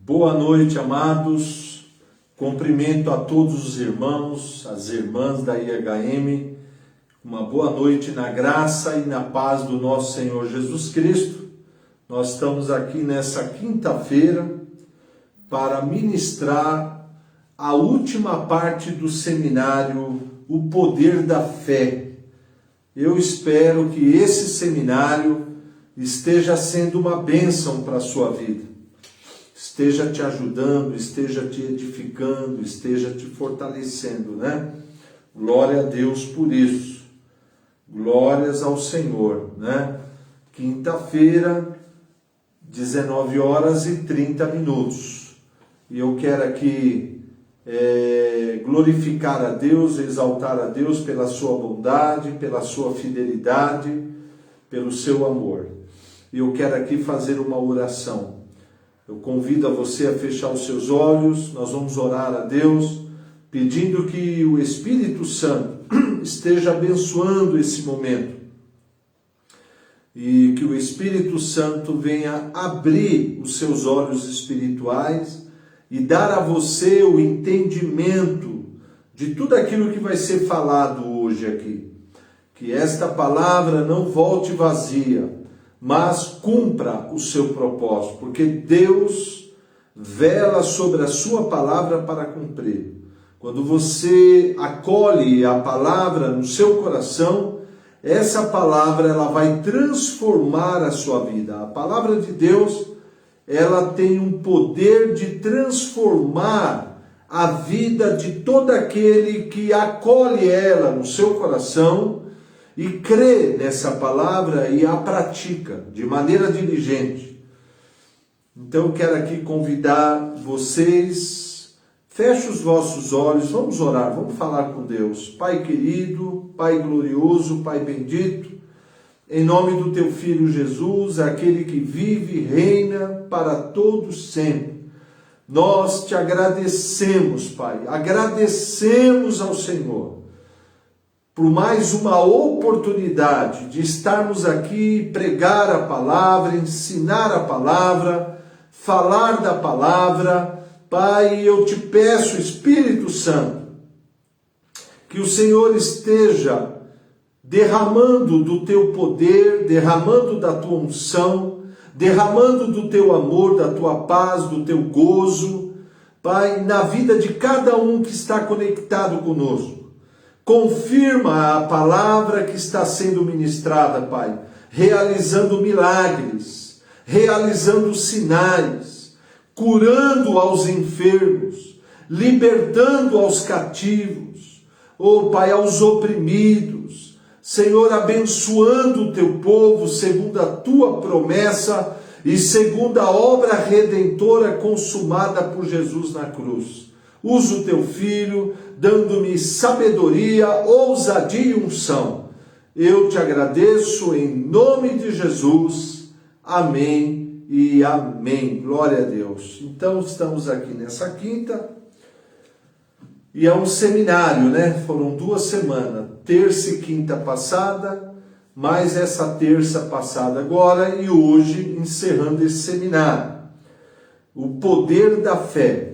Boa noite, amados. Cumprimento a todos os irmãos, as irmãs da IHM. Uma boa noite na graça e na paz do nosso Senhor Jesus Cristo. Nós estamos aqui nessa quinta-feira para ministrar a última parte do seminário O Poder da Fé. Eu espero que esse seminário esteja sendo uma bênção para a sua vida. Esteja te ajudando, esteja te edificando, esteja te fortalecendo, né? Glória a Deus por isso. Glórias ao Senhor, né? Quinta-feira, 19h30. E eu quero aqui glorificar a Deus, exaltar a Deus pela sua bondade, pela sua fidelidade, pelo seu amor. E eu quero aqui fazer uma oração. Eu convido a você a fechar os seus olhos, nós vamos orar a Deus, pedindo que o Espírito Santo esteja abençoando esse momento. E que o Espírito Santo venha abrir os seus olhos espirituais e dar a você o entendimento de tudo aquilo que vai ser falado hoje aqui. Que esta palavra não volte vazia, mas cumpra o seu propósito, porque Deus vela sobre a sua palavra para cumprir. Quando você acolhe a palavra no seu coração, essa palavra ela vai transformar a sua vida. A palavra de Deus, ela tem um poder de transformar a vida de todo aquele que acolhe ela no seu coração e crê nessa palavra e a pratica de maneira diligente. Então eu quero aqui convidar vocês, feche os vossos olhos, vamos orar, vamos falar com Deus. Pai querido, Pai glorioso, Pai bendito, em nome do teu Filho Jesus, aquele que vive e reina para todos sempre. Nós te agradecemos, Pai, agradecemos ao Senhor por mais uma oportunidade de estarmos aqui, pregar a palavra, ensinar a palavra, falar da palavra. Pai, eu te peço, Espírito Santo, que o Senhor esteja derramando do teu poder, derramando da tua unção, derramando do teu amor, da tua paz, do teu gozo, Pai, na vida de cada um que está conectado conosco. Confirma a palavra que está sendo ministrada, Pai, realizando milagres, realizando sinais, curando aos enfermos, libertando aos cativos, Pai, aos oprimidos. Senhor, abençoando o teu povo segundo a tua promessa e segundo a obra redentora consumada por Jesus na cruz. Usa o teu filho, dando-me sabedoria, ousadia e unção. Eu te agradeço em nome de Jesus. Amém e amém. Glória a Deus. Então estamos aqui nessa quinta e é um seminário, né? Foram 2 semanas, terça e quinta passada, mais essa terça passada agora e hoje encerrando esse seminário. O poder da fé.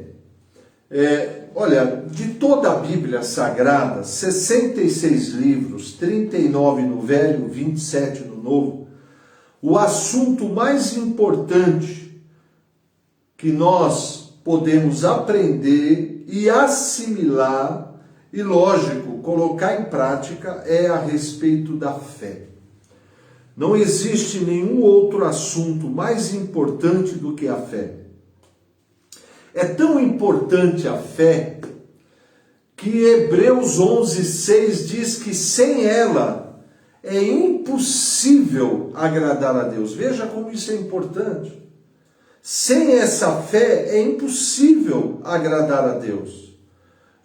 Olha, de toda a Bíblia Sagrada, 66 livros, 39 no Velho, 27 no Novo, o assunto mais importante que nós podemos aprender e assimilar e, lógico, colocar em prática é a respeito da fé. Não existe nenhum outro assunto mais importante do que a fé. É tão importante a fé que Hebreus 11:6 diz que sem ela é impossível agradar a Deus. Veja como isso é importante. Sem essa fé é impossível agradar a Deus.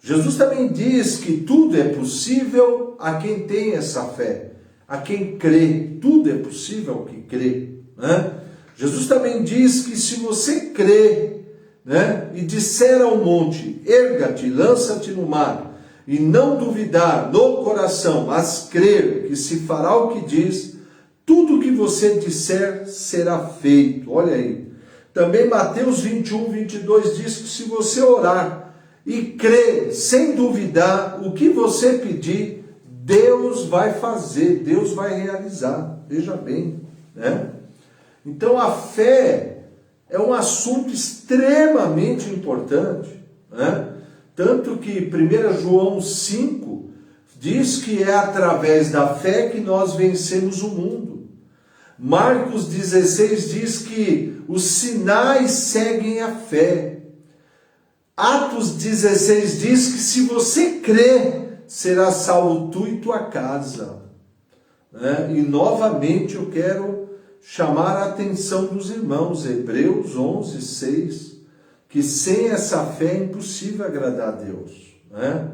Jesus também diz que tudo é possível a quem tem essa fé, a quem crê. Tudo é possível ao que crê, né? Jesus também diz que se você crê, né, e disser ao monte, erga-te, lança-te no mar, e não duvidar no coração, mas crer que se fará o que diz, tudo o que você disser será feito. Olha aí, Também Mateus 21, 22 diz que se você orar e crer sem duvidar, o que você pedir, Deus vai fazer, Deus vai realizar. Veja bem, né? Então a fé é um assunto extremamente importante, né? Tanto que 1 João 5 diz que é através da fé que nós vencemos o mundo. Marcos 16 diz que os sinais seguem a fé. Atos 16 diz que se você crer, será salvo tu e tua casa. Né? E novamente eu quero chamar a atenção dos irmãos, Hebreus 11, 6, que sem essa fé é impossível agradar a Deus. Né?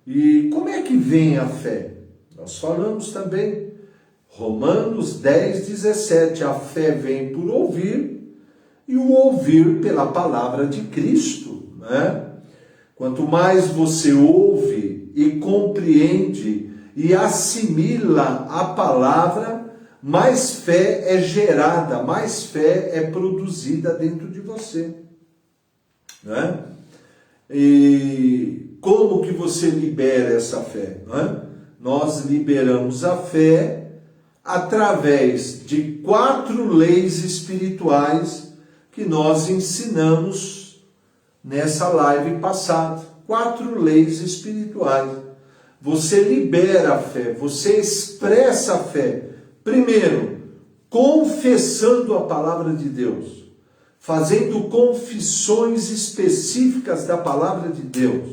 E como é que vem a fé? Nós falamos também, Romanos 10, 17, a fé vem por ouvir, e o ouvir pela palavra de Cristo. Né? Quanto mais você ouve e compreende e assimila a palavra, mais fé é gerada, mais fé é produzida dentro de você. Né? E como que você libera essa fé? Né? Nós liberamos a fé através de 4 leis espirituais que nós ensinamos nessa live passada. 4 leis espirituais. Você libera a fé, você expressa a fé. Primeiro, confessando a palavra de Deus, fazendo confissões específicas da palavra de Deus,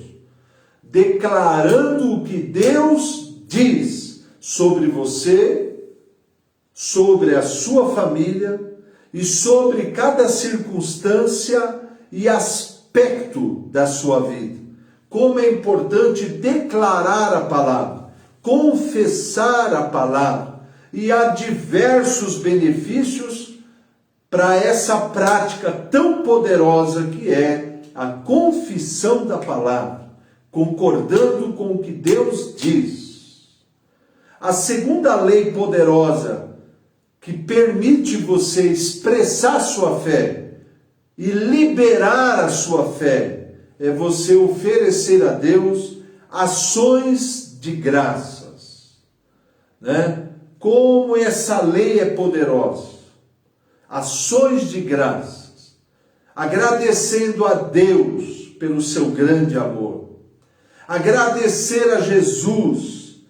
declarando o que Deus diz sobre você, sobre a sua família e sobre cada circunstância e aspecto da sua vida. Como é importante declarar a palavra, confessar a palavra, e há diversos benefícios para essa prática tão poderosa que é a confissão da palavra, concordando com o que Deus diz. A segunda lei poderosa que permite você expressar sua fé e liberar a sua fé é você oferecer a Deus ações de graças, né? Como essa lei é poderosa. Ações de graças. Agradecendo a Deus pelo seu grande amor. Agradecer a Jesus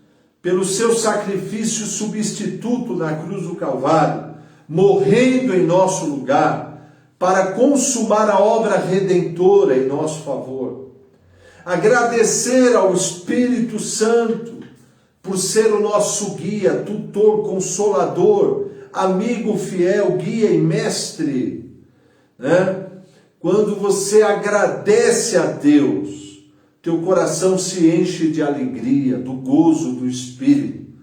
pelo seu sacrifício substituto na cruz do Calvário, morrendo em nosso lugar, para consumar a obra redentora em nosso favor. Agradecer ao Espírito Santo por ser o nosso guia, tutor, consolador, amigo fiel, guia e mestre. Né? Quando você agradece a Deus, teu coração se enche de alegria, do gozo do Espírito.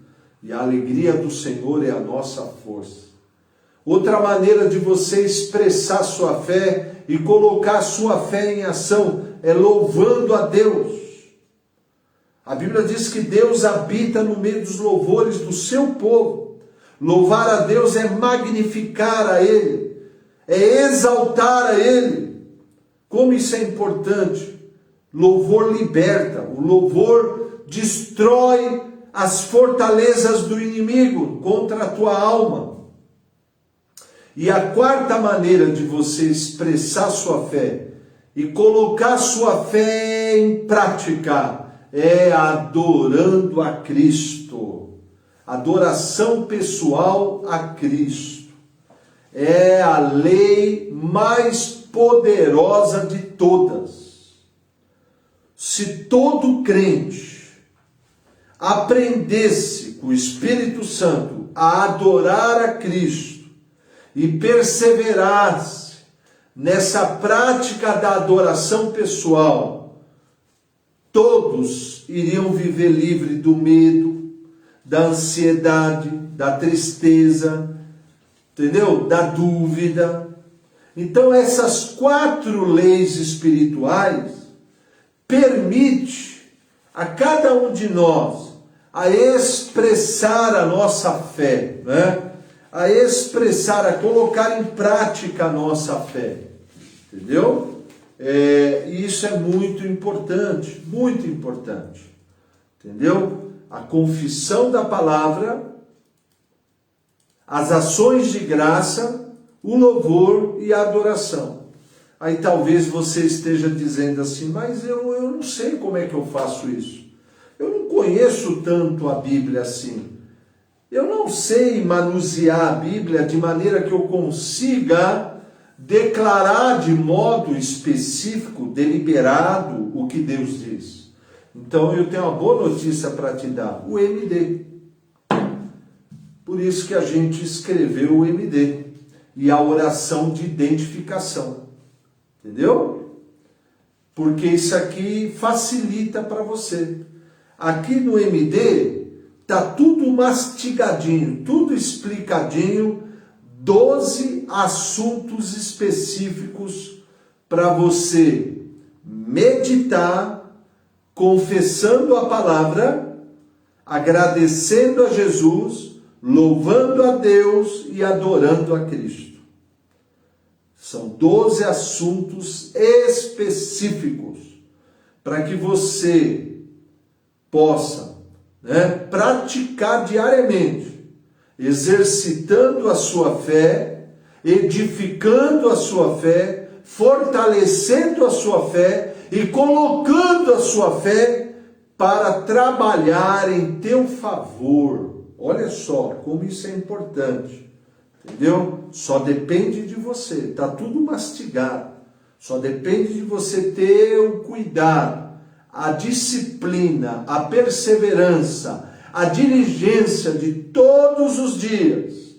E a alegria do Senhor é a nossa força. Outra maneira de você expressar sua fé e colocar sua fé em ação é louvando a Deus. A Bíblia diz que Deus habita no meio dos louvores do seu povo. Louvar a Deus é magnificar a Ele, é exaltar a Ele. Como isso é importante? Louvor liberta, o louvor destrói as fortalezas do inimigo contra a tua alma. E a quarta maneira de você expressar sua fé e colocar sua fé em prática é adorando a Cristo. Adoração pessoal a Cristo. É a lei mais poderosa de todas. Se todo crente aprendesse com o Espírito Santo a adorar a Cristo e perseverasse nessa prática da adoração pessoal, todos iriam viver livre do medo, da ansiedade, da tristeza, entendeu? Da dúvida. Então essas 4 leis espirituais permitem a cada um de nós a expressar a nossa fé, né? a expressar, a colocar em prática a nossa fé. Entendeu? E isso é muito importante, muito importante. Entendeu? A confissão da palavra, as ações de graça, o louvor e a adoração. Aí talvez você esteja dizendo assim, mas eu não sei como é que eu faço isso. Eu não conheço tanto a Bíblia assim. Eu não sei manusear a Bíblia de maneira que eu consiga declarar de modo específico, deliberado, o que Deus diz. Então eu tenho uma boa notícia para te dar, o MD. Por isso que a gente escreveu o MD e a oração de identificação. Entendeu? Porque isso aqui facilita para você. Aqui no MD está tudo mastigadinho, tudo explicadinho, 12 assuntos específicos para você meditar, confessando a palavra, agradecendo a Jesus, louvando a Deus e adorando a Cristo. São 12 assuntos específicos para que você possa, praticar diariamente, exercitando a sua fé, edificando a sua fé, fortalecendo a sua fé e colocando a sua fé para trabalhar em teu favor. Olha só como isso é importante, entendeu? Só depende de você, está tudo mastigado. Só depende de você ter o cuidado, a disciplina, a perseverança, a diligência de todos os dias.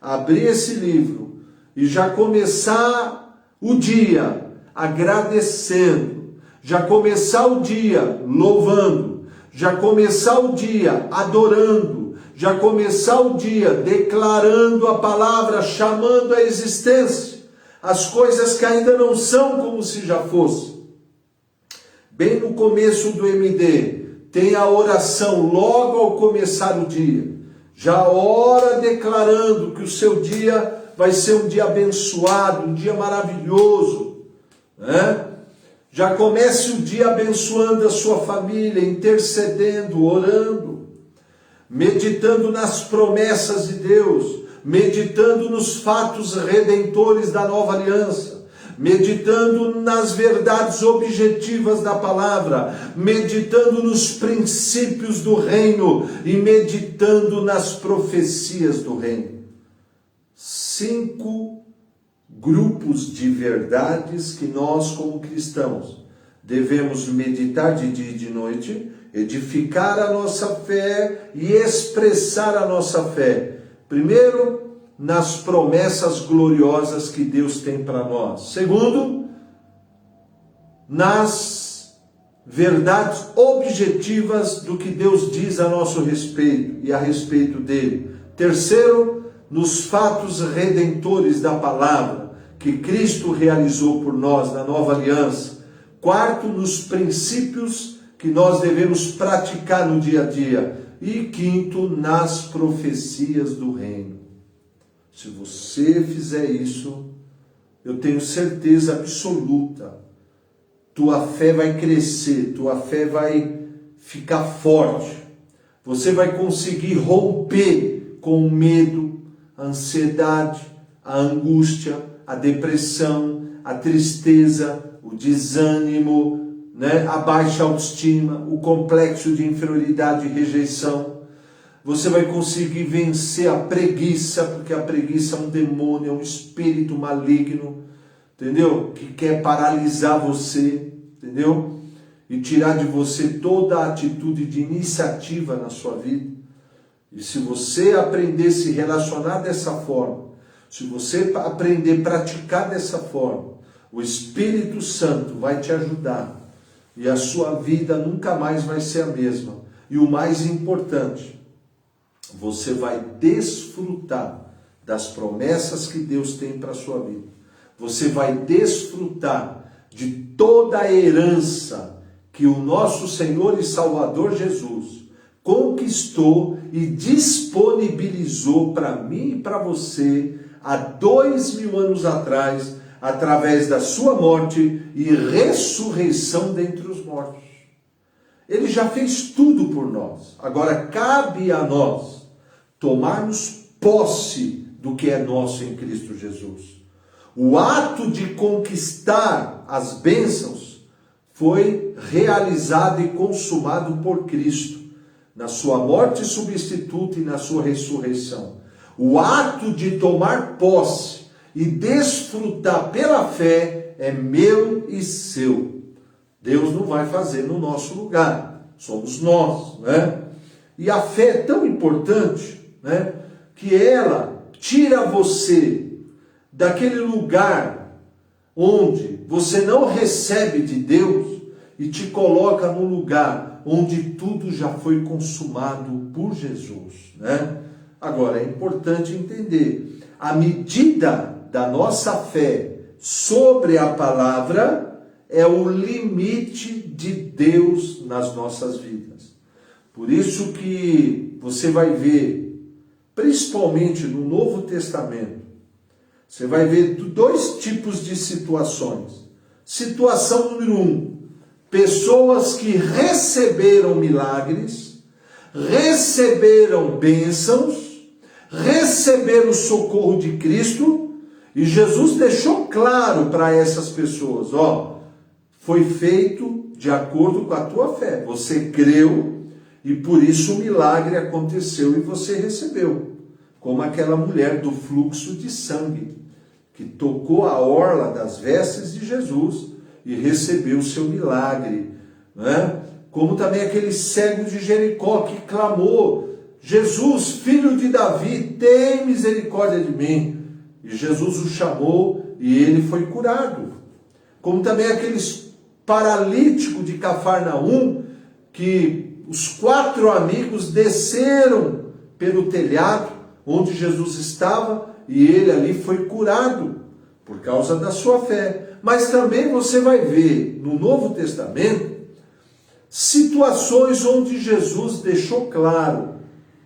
Abrir esse livro e já começar o dia agradecendo, já começar o dia louvando, já começar o dia adorando, já começar o dia declarando a palavra, chamando à existência as coisas que ainda não são como se já fossem. Bem no começo do MD, tem a oração logo ao começar o dia. Já ora declarando que o seu dia vai ser um dia abençoado, um dia maravilhoso. Já comece o dia abençoando a sua família, intercedendo, orando, meditando nas promessas de Deus, meditando nos fatos redentores da nova aliança, meditando nas verdades objetivas da palavra, meditando nos princípios do reino e meditando nas profecias do reino. 5 grupos de verdades que nós, como cristãos, devemos meditar de dia e de noite, edificar a nossa fé e expressar a nossa fé. Primeiro, nas promessas gloriosas que Deus tem para nós. Segundo, nas verdades objetivas do que Deus diz a nosso respeito e a respeito dele. Terceiro, nos fatos redentores da palavra que Cristo realizou por nós na nova aliança. Quarto, nos princípios que nós devemos praticar no dia a dia. E quinto, nas profecias do reino. Se você fizer isso, eu tenho certeza absoluta, tua fé vai crescer, tua fé vai ficar forte. Você vai conseguir romper com o medo, a ansiedade, a angústia, a depressão, a tristeza, o desânimo, a baixa autoestima, o complexo de inferioridade e rejeição. Você vai conseguir vencer a preguiça, porque a preguiça é um demônio, é um espírito maligno, entendeu? Que quer paralisar você, entendeu? E tirar de você toda a atitude de iniciativa na sua vida. E se você aprender a se relacionar dessa forma, se você aprender a praticar dessa forma, o Espírito Santo vai te ajudar. E a sua vida nunca mais vai ser a mesma. E o mais importante, você vai desfrutar das promessas que Deus tem para a sua vida. Você vai desfrutar de toda a herança que o nosso Senhor e Salvador Jesus conquistou e disponibilizou para mim e para você há 2000 anos atrás, através da sua morte e ressurreição dentre os mortos. Ele já fez tudo por nós. Agora cabe a nós tomarmos posse do que é nosso em Cristo Jesus. O ato de conquistar as bênçãos foi realizado e consumado por Cristo, na sua morte substituta e na sua ressurreição. O ato de tomar posse e desfrutar pela fé é meu e seu. Deus não vai fazer no nosso lugar, somos nós, né? E a fé é tão importante, né, que ela tira você daquele lugar onde você não recebe de Deus e te coloca no lugar onde tudo já foi consumado por Jesus, né? Agora, é importante entender, a medida da nossa fé sobre a palavra é o limite de Deus nas nossas vidas. Por isso que você vai ver, principalmente no Novo Testamento, você vai ver dois tipos de situações. Situação número 1, pessoas que receberam milagres, receberam bênçãos, receberam o socorro de Cristo, e Jesus deixou claro para essas pessoas, ó, foi feito de acordo com a tua fé. Você creu e por isso o milagre aconteceu e você recebeu. Como aquela mulher do fluxo de sangue, que tocou a orla das vestes de Jesus e recebeu o seu milagre, né? Como também aquele cego de Jericó que clamou, Jesus, filho de Davi, tem misericórdia de mim. E Jesus o chamou e ele foi curado. Como também aqueles paralíticos de Cafarnaum, que os 4 amigos desceram pelo telhado onde Jesus estava e ele ali foi curado por causa da sua fé. Mas também você vai ver no Novo Testamento situações onde Jesus deixou claro,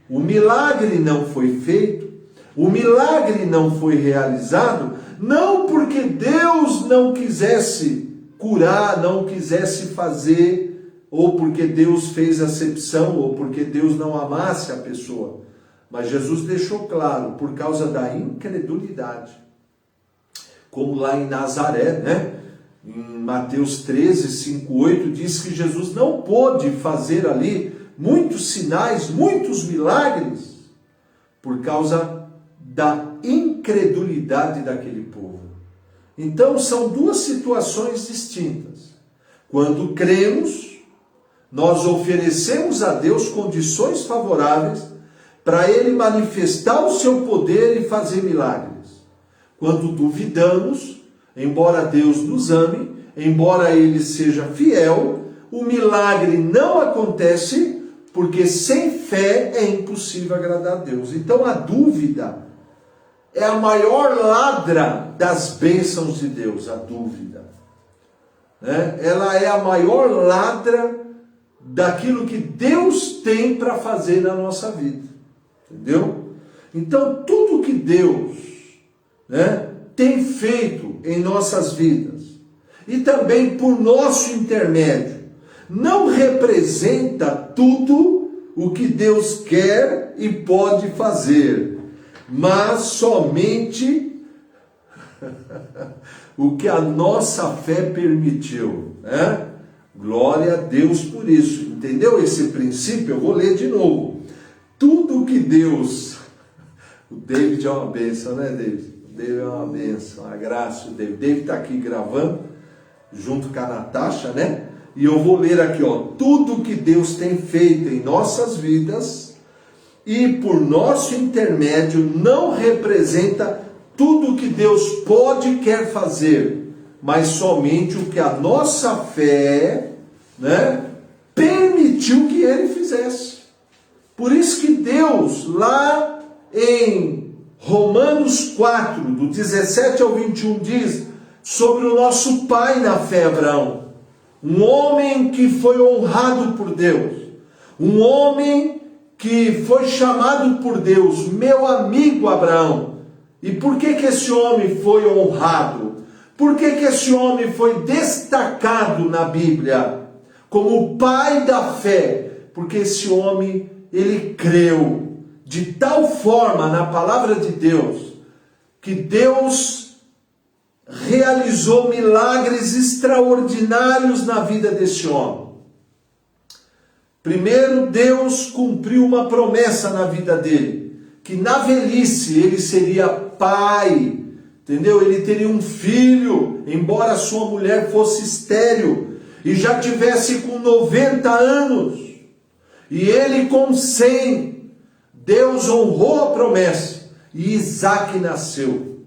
o milagre não foi feito, o milagre não foi realizado, não porque Deus não quisesse curar, não quisesse fazer, ou porque Deus fez acepção, ou porque Deus não amasse a pessoa. Mas Jesus deixou claro, por causa da incredulidade. Como lá em Nazaré, né? Em Mateus 13, 5, 8, diz que Jesus não pôde fazer ali muitos sinais, muitos milagres, por causa da incredulidade daquele povo. Então são duas situações distintas. Quando cremos, nós oferecemos a Deus condições favoráveis para Ele manifestar o seu poder e fazer milagres. Quando duvidamos, embora Deus nos ame, embora Ele seja fiel, o milagre não acontece, porque sem fé é impossível agradar a Deus. Então a dúvida é a maior ladra das bênçãos de Deus, a dúvida. Né? Ela é a maior ladra daquilo que Deus tem para fazer na nossa vida. Entendeu? Então tudo que Deus, né, tem feito em nossas vidas, e também por nosso intermédio, não representa tudo o que Deus quer e pode fazer, mas somente o que a nossa fé permitiu, né? Glória a Deus por isso. Entendeu esse princípio? Eu vou ler de novo. Tudo que Deus... O David é uma bênção, né, David? O David é uma bênção, a graça do David. David está aqui gravando, junto com a Natasha, né? E eu vou ler aqui, ó. Tudo que Deus tem feito em nossas vidas e por nosso intermédio não representa tudo que Deus pode e quer fazer, mas somente o que a nossa fé, né, permitiu que Ele fizesse. Por isso que Deus, lá em Romanos 4, do 17 ao 21, diz sobre o nosso pai na fé, Abraão, um homem que foi honrado por Deus, um homem que foi chamado por Deus, meu amigo Abraão. E por que esse homem foi honrado? Por que esse homem foi destacado na Bíblia como o pai da fé? Porque esse homem, ele creu de tal forma na palavra de Deus, que Deus realizou milagres extraordinários na vida desse homem. Primeiro, Deus cumpriu uma promessa na vida dele, que na velhice ele seria pai, entendeu? Ele teria um filho, embora sua mulher fosse estéril e já tivesse com 90 anos, e ele com 100, Deus honrou a promessa, e Isaac nasceu,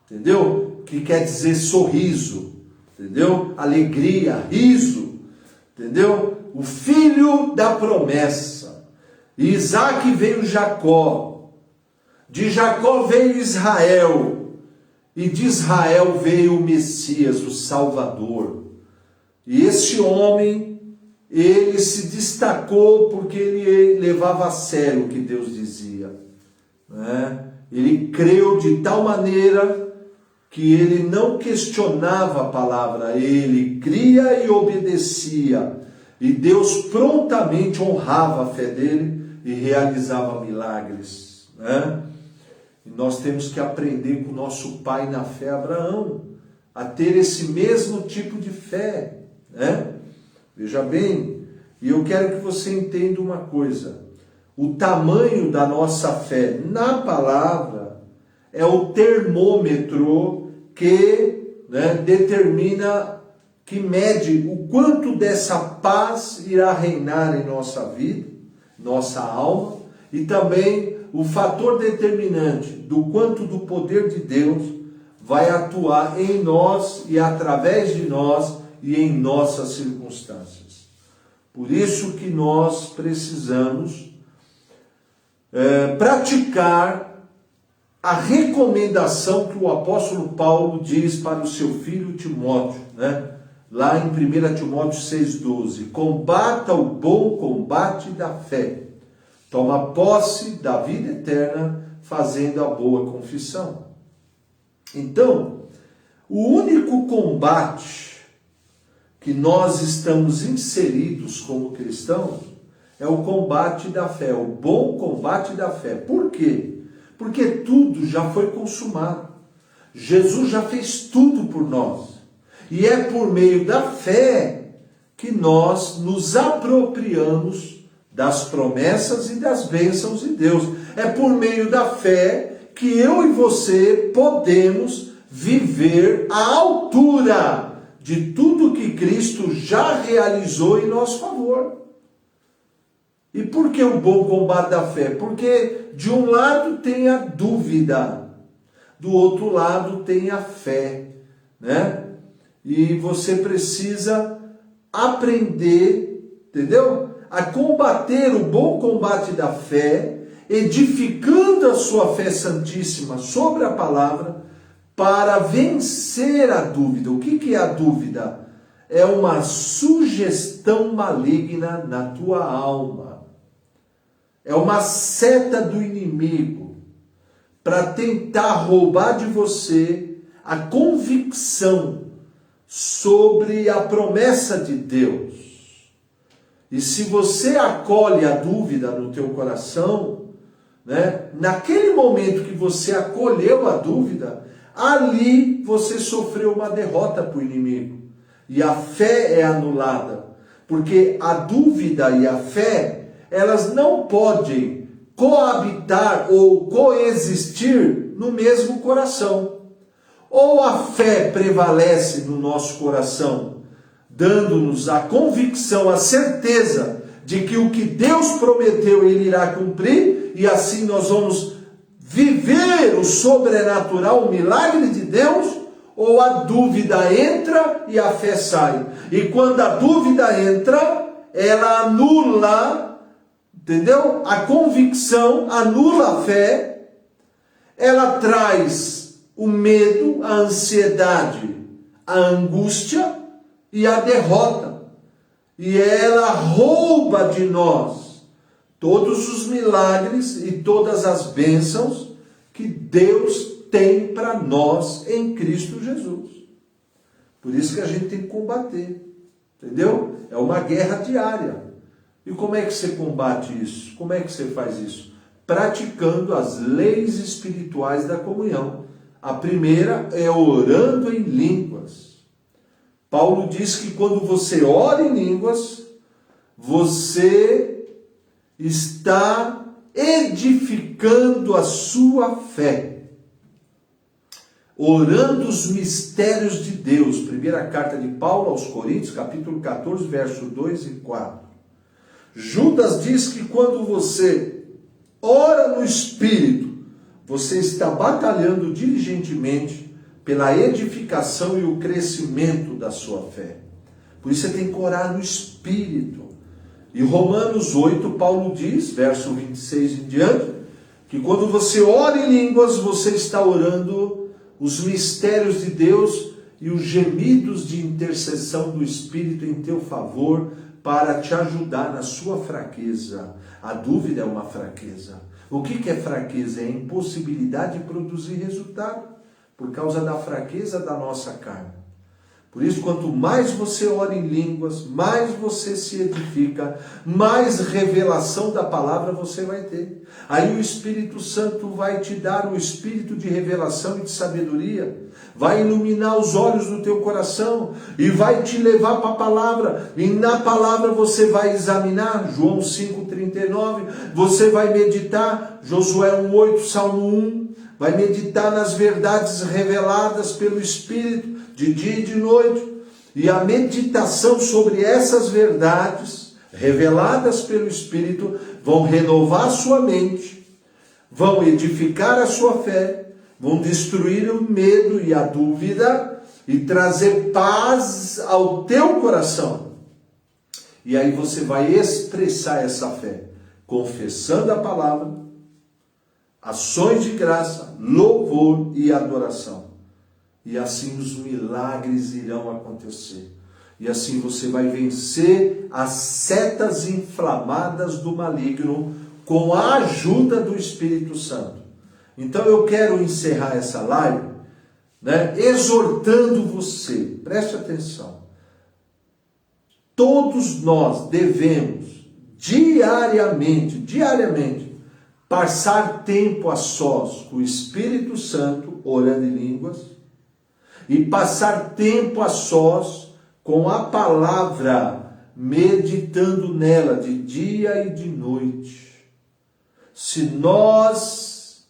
entendeu? Que quer dizer sorriso, entendeu? Alegria, riso, entendeu? O filho da promessa. E Isaac veio Jacó, de Jacó veio Israel, e de Israel veio o Messias, o Salvador. E esse homem, ele se destacou porque ele levava a sério o que Deus dizia, né? Ele creu de tal maneira que ele não questionava a palavra, ele cria e obedecia. E Deus prontamente honrava a fé dele e realizava milagres, né? E nós temos que aprender com o nosso pai na fé, Abraão, a ter esse mesmo tipo de fé, né? Veja bem, e eu quero que você entenda uma coisa: o tamanho da nossa fé na palavra é o termômetro que, né, determina, que mede o quanto dessa paz irá reinar em nossa vida, nossa alma, e também o fator determinante do quanto do poder de Deus vai atuar em nós e através de nós e em nossas circunstâncias. Por isso que nós precisamos praticar a recomendação que o apóstolo Paulo diz para o seu filho Timóteo, né? Lá em 1 Timóteo 6,12, combata o bom combate da fé, toma posse da vida eterna, fazendo a boa confissão. Então, o único combate que nós estamos inseridos como cristãos é o combate da fé, o bom combate da fé. Por quê? Porque tudo já foi consumado. Jesus já fez tudo por nós. E é por meio da fé que nós nos apropriamos das promessas e das bênçãos de Deus. É por meio da fé que eu e você podemos viver à altura de tudo que Cristo já realizou em nosso favor. E por que o bom combate da fé? Porque de um lado tem a dúvida, do outro lado tem a fé, né? E você precisa aprender, entendeu? A combater o bom combate da fé, edificando a sua fé santíssima sobre a palavra, para vencer a dúvida. O que é a dúvida? É uma sugestão maligna na tua alma. É uma seta do inimigo para tentar roubar de você a convicção sobre a promessa de Deus. E se você acolhe a dúvida no teu coração, né, naquele momento que você acolheu a dúvida, ali você sofreu uma derrota para o inimigo. E a fé é anulada. Porque a dúvida e a fé, elas não podem coabitar ou coexistir no mesmo coração. Ou a fé prevalece no nosso coração, dando-nos a convicção, a certeza de que o que Deus prometeu Ele irá cumprir, e assim nós vamos viver o sobrenatural, o milagre de Deus, ou a dúvida entra e a fé sai. E quando a dúvida entra, ela anula, entendeu? A convicção anula a fé, ela traz o medo, a ansiedade, a angústia e a derrota. E ela rouba de nós todos os milagres e todas as bênçãos que Deus tem para nós em Cristo Jesus. Por isso que a gente tem que combater, entendeu? É uma guerra diária. E como é que você combate isso? Como é que você faz isso? Praticando as leis espirituais da comunhão. A primeira é orando em línguas. Paulo diz que quando você ora em línguas, você está edificando a sua fé. Orando os mistérios de Deus. Primeira carta de Paulo aos Coríntios, capítulo 14, verso 2 e 4. Judas diz que quando você ora no Espírito, você está batalhando diligentemente pela edificação e o crescimento da sua fé. Por isso você tem que orar no Espírito. E Romanos 8, Paulo diz, verso 26 em diante, que quando você ora em línguas, você está orando os mistérios de Deus e os gemidos de intercessão do Espírito em teu favor para te ajudar na sua fraqueza. A dúvida é uma fraqueza. O que é fraqueza? É a impossibilidade de produzir resultado por causa da fraqueza da nossa carne. Por isso, quanto mais você ora em línguas, mais você se edifica, mais revelação da palavra você vai ter. Aí o Espírito Santo vai te dar o espírito de revelação e de sabedoria, vai iluminar os olhos do teu coração e vai te levar para a palavra. E na palavra você vai examinar, João 5,39, você vai meditar, Josué 1,8, Salmo 1, vai meditar nas verdades reveladas pelo Espírito, de dia e de noite, e a meditação sobre essas verdades, reveladas pelo Espírito, vão renovar a sua mente, vão edificar a sua fé, vão destruir o medo e a dúvida, e trazer paz ao teu coração. E aí você vai expressar essa fé, confessando a palavra, ações de graça, louvor e adoração. E assim os milagres irão acontecer. E assim você vai vencer as setas inflamadas do maligno com a ajuda do Espírito Santo. Então eu quero encerrar essa live, exortando você, preste atenção. Todos nós devemos diariamente, passar tempo a sós com o Espírito Santo, orando em línguas, e passar tempo a sós com a palavra, meditando nela de dia e de noite. Se nós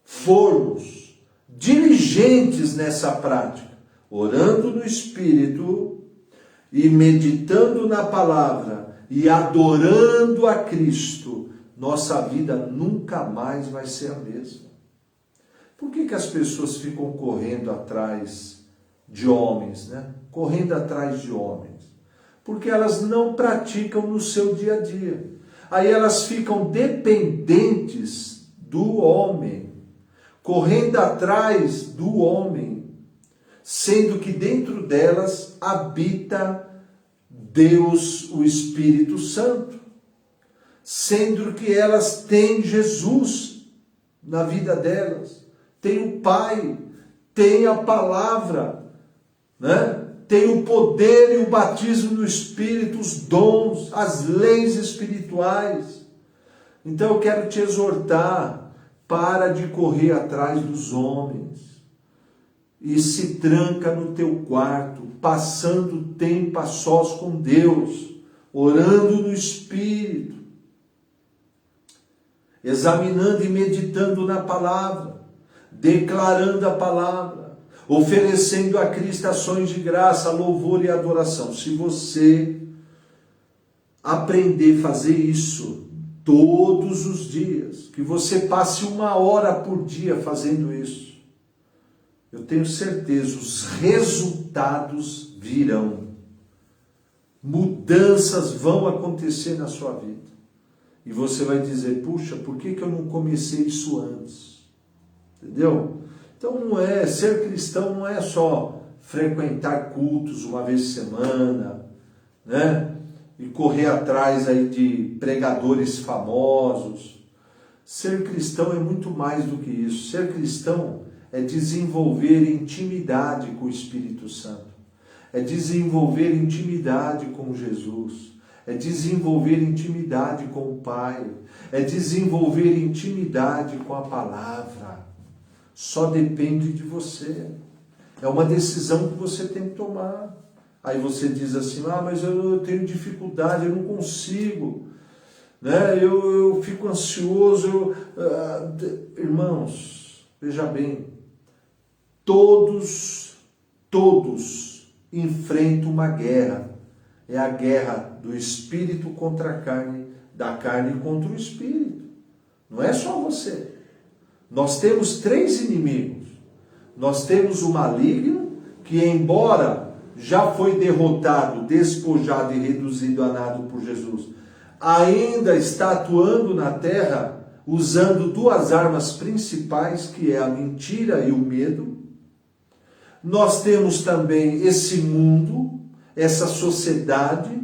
formos diligentes nessa prática, orando no Espírito e meditando na palavra e adorando a Cristo, nossa vida nunca mais vai ser a mesma. Por que as pessoas ficam correndo atrás de homens, Correndo atrás de homens. Porque elas não praticam no seu dia a dia. Aí elas ficam dependentes do homem, correndo atrás do homem, sendo que dentro delas habita Deus, o Espírito Santo, sendo que elas têm Jesus na vida delas. Tem o Pai, tem a palavra, tem o poder e o batismo do Espírito, os dons, as leis espirituais. Então eu quero te exortar, para de correr atrás dos homens e se tranca no teu quarto, passando tempo a sós com Deus, orando no Espírito, examinando e meditando na palavra, declarando a palavra, oferecendo a Cristo ações de graça, louvor e adoração. Se você aprender a fazer isso todos os dias, que você passe 1 hora por dia fazendo isso, eu tenho certeza, os resultados virão. Mudanças vão acontecer na sua vida. E você vai dizer, puxa, por que eu não comecei isso antes? Entendeu? Então ser cristão não é só frequentar cultos uma vez por semana, e correr atrás aí de pregadores famosos. Ser cristão é muito mais do que isso. Ser cristão é desenvolver intimidade com o Espírito Santo. É desenvolver intimidade com Jesus. É desenvolver intimidade com o Pai. É desenvolver intimidade com a palavra. Só depende de você. É uma decisão que você tem que tomar. Aí você diz assim, mas eu tenho dificuldade, eu não consigo. Né? Eu fico ansioso. Irmãos, veja bem, todos enfrentam uma guerra. É a guerra do espírito contra a carne, da carne contra o espírito. Não é só você. Nós temos 3 inimigos. Nós temos o maligno, que embora já foi derrotado, despojado e reduzido a nada por Jesus, ainda está atuando na terra usando 2 armas principais, que é a mentira e o medo. Nós temos também esse mundo, essa sociedade,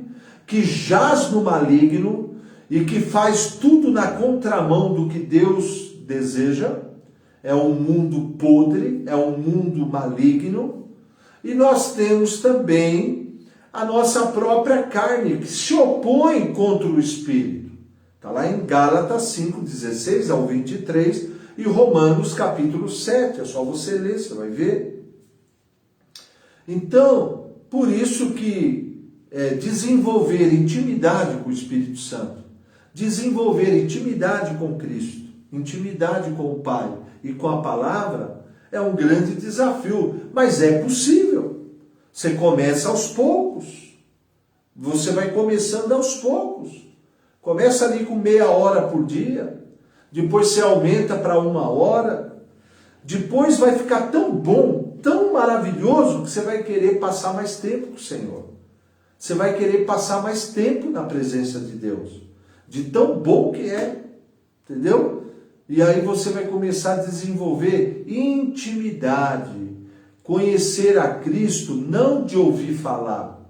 que jaz no maligno e que faz tudo na contramão do que Deus deseja. É um mundo podre, é um mundo maligno. E nós temos também a nossa própria carne, que se opõe contra o Espírito. Está lá em Gálatas 5, 16 ao 23 e Romanos capítulo 7. É só você ler, você vai ver. Então, por isso que desenvolver intimidade com o Espírito Santo, desenvolver intimidade com Cristo, intimidade com o Pai e com a palavra, é um grande desafio, mas é possível. Você começa aos poucos. Você vai começando aos poucos. Começa ali com meia hora por dia, depois você aumenta para 1 hora, depois vai ficar tão bom, tão maravilhoso, que você vai querer passar mais tempo com o Senhor. Você vai querer passar mais tempo na presença de Deus, de tão bom que é, entendeu? E aí você vai começar a desenvolver intimidade, conhecer a Cristo, não de ouvir falar.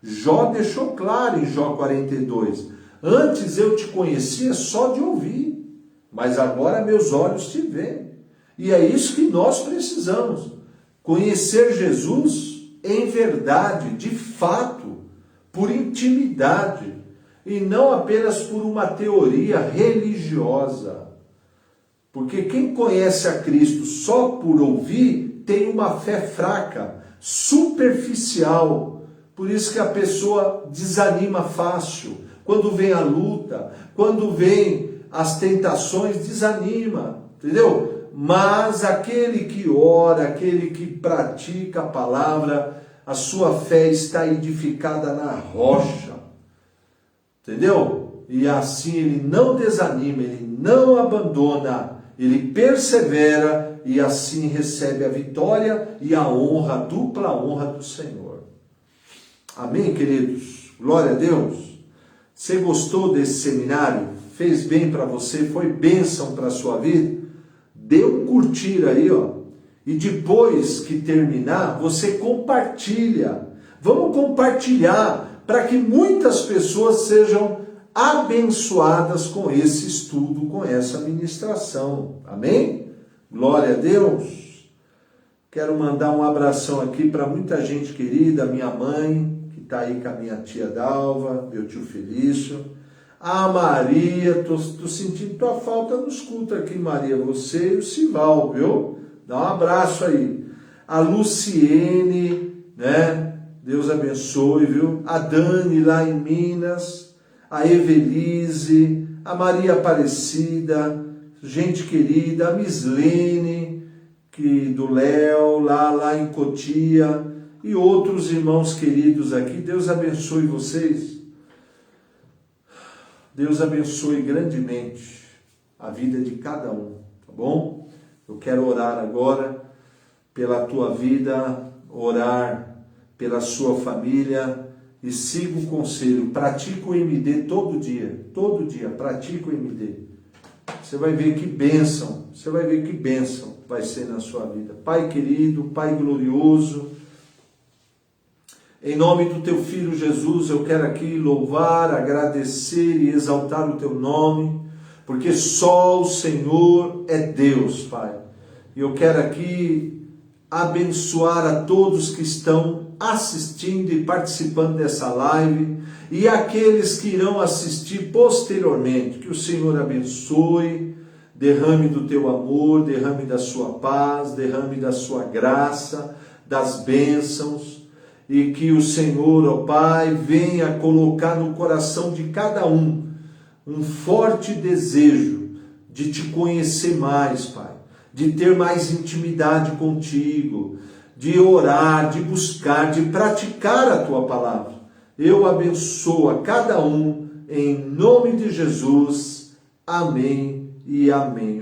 Jó deixou claro em Jó 42, antes eu te conhecia só de ouvir, mas agora meus olhos te veem. E é isso que nós precisamos, conhecer Jesus em verdade, de fato, por intimidade, e não apenas por uma teoria religiosa. Porque quem conhece a Cristo só por ouvir, tem uma fé fraca, superficial. Por isso que a pessoa desanima fácil. Quando vem a luta, quando vem as tentações, desanima. Entendeu? Mas aquele que ora, aquele que pratica a palavra, a sua fé está edificada na rocha. Entendeu? E assim ele não desanima, ele não abandona, ele persevera e assim recebe a vitória e a honra, a dupla honra do Senhor. Amém, queridos? Glória a Deus. Você gostou desse seminário? Fez bem para você? Foi bênção para a sua vida? Dê um curtir aí, ó. E depois que terminar, você compartilha. Vamos compartilhar para que muitas pessoas sejam abençoadas com esse estudo, com essa ministração. Amém? Glória a Deus. Quero mandar um abração aqui para muita gente querida, minha mãe, que está aí com a minha tia Dalva, meu tio Felício, a Maria, tô sentindo tua falta nos cultos aqui, Maria, você e o Sival, viu? Dá um abraço aí. A Luciene, né? Deus abençoe, viu? A Dani lá em Minas, a Evelise, a Maria Aparecida, gente querida, a Mislene, do Léo, lá em Cotia, e outros irmãos queridos aqui. Deus abençoe vocês. Deus abençoe grandemente a vida de cada um, tá bom? Eu quero orar agora pela tua vida, orar pela sua família, e siga o conselho, pratica o MD todo dia, pratica o MD. Você vai ver que bênção, vai ser na sua vida. Pai querido, Pai glorioso, Em nome do teu Filho Jesus, eu quero aqui louvar, agradecer e exaltar o teu nome, porque só o Senhor é Deus, Pai. E eu quero aqui abençoar a todos que estão assistindo e participando dessa live e aqueles que irão assistir posteriormente. Que o Senhor abençoe, derrame do teu amor, derrame da sua paz, derrame da sua graça, das bênçãos, e que o Senhor, ó Pai, venha colocar no coração de cada um forte desejo de te conhecer mais, Pai, de ter mais intimidade contigo, de orar, de buscar, de praticar a tua palavra. Eu abençoo a cada um em nome de Jesus. Amém e amém.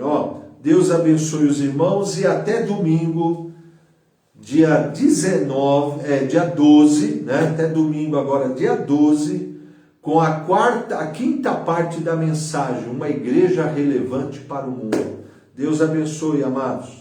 Deus abençoe os irmãos e até domingo, dia 12, né? Até domingo agora, dia 12, com a quinta parte da mensagem, uma igreja relevante para o mundo. Deus abençoe, amados.